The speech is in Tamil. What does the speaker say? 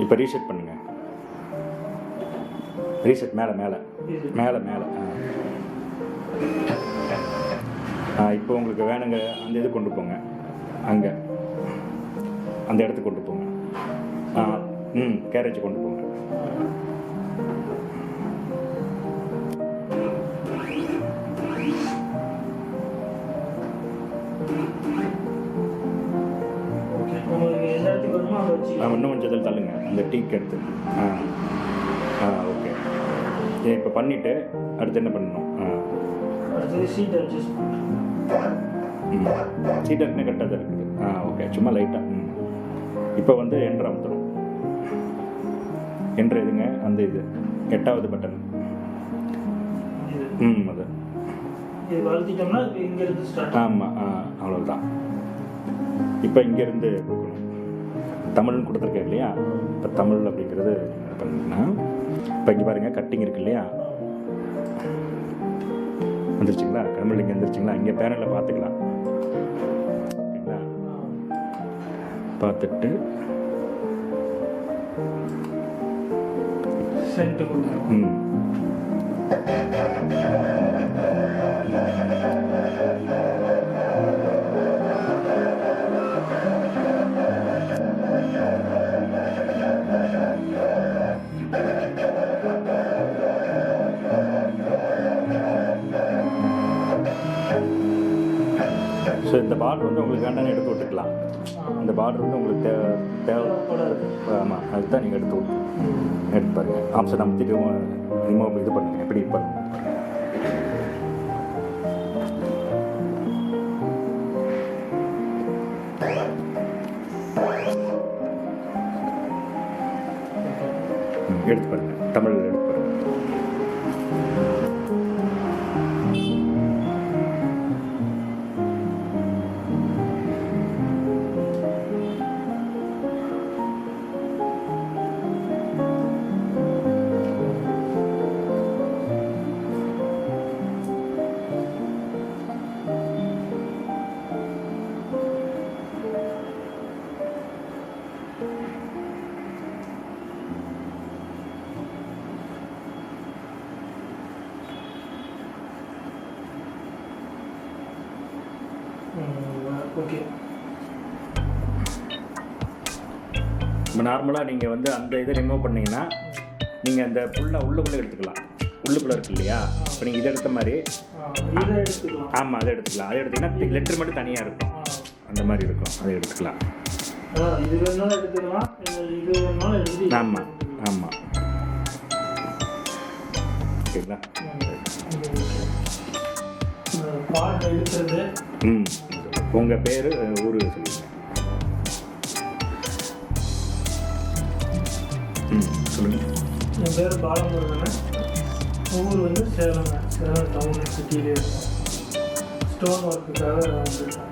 இப்போ ரீசெட் பண்ணுங்கள். ரீசெட் மேலே மேலே மேலே மேலே. இப்போ உங்களுக்கு வேணுங்க அந்த இது கொண்டு போங்க, அங்கே அந்த இடத்துக்கு கொண்டு போங்க. கேரேஜ் கொண்டு போங்க. இன்னும் கொஞ்சம் இதில் தள்ளுங்க அந்த டீக்கு எடுத்து. ஓகே. இப்போ பண்ணிவிட்டு அடுத்து என்ன பண்ணணும்? சீட் அட்ஜஸ்ட் சீட் இருக்குன்னு கரெக்டாக தான் இருக்குது. ஓகே. சும்மா லைட்டாக. இப்போ வந்து என்ட்ரு அமுத்தணும். என்ட்ரு எதுங்க? அந்த இது 8வது பட்டன். அது ஆமாம். அவ்வளோதான். இப்போ இங்கேருந்து கொடுக்கணும். தமிழ்னு கொடுத்துருக்கேன் இல்லையா? இப்போ தமிழ் அப்படிங்கிறது பண்ணிங்கன்னா இப்போ இங்கே பாருங்கள் கட்டிங் இருக்கு இல்லையா? வந்துருச்சுங்களா? தமிழ் இங்கே வந்துருச்சுங்களா? இங்கே பேனலில் பார்த்துக்கலாம். ஓகேங்களா? பார்த்துட்டு சென்ட் கொடுக்கணும். ஸோ இந்த பார்டர் வந்து உங்களுக்கு வேண்டாம்னு எடுத்து விட்டுக்கலாம். இந்த பார்டர் வந்து உங்களுக்கு தேவைப்படாது. ஆமாம், அதுதான் நீங்கள் எடுத்து பாருங்கள். ஆப்ஷன் அமைச்சிட்டு ரிமூவ் இது பண்ணுங்கள். எப்படி பண்ணுங்க? எடுத்து பாருங்கள். தமிழ் எடுத்து பாருங்கள். ஓகே. இப்போ நார்மலாக நீங்கள் வந்து அந்த இதை ரிமூவ் பண்ணிங்கன்னா நீங்கள் அந்த ஃபுல்லாக உள்ளுக்குள்ளே எடுத்துக்கலாம். உள்ளுக்குள்ளே இருக்கு இல்லையா? இப்போ நீங்கள் இதை எடுத்த மாதிரி இதை எடுத்துக்கலாம். ஆமாம், அதை எடுத்துக்கலாம். அதை எடுத்திங்கன்னா லெட்டர் மட்டும் தனியாக இருக்கும். அந்த மாதிரி இருக்கும். அதை எடுத்துக்கலாம். இது வேணாலும் எடுத்துக்கலாம், இது வேணாலும் எடுத்து. ஆமாம் ஆமாம். ஓகேங்களா? பாட்டு எடுக்கிறது. உங்கள் பேர் ஊர் சொல்லுங்கள். சொல்லுங்கள். என் பேர் பாலமுருகன். ஊர் வந்து சேலம். சேலம் டவுன் சிட்டியிலே இருக்கும். ஸ்டோன் ஒர்க்குக்காக வந்துருக்கேன்.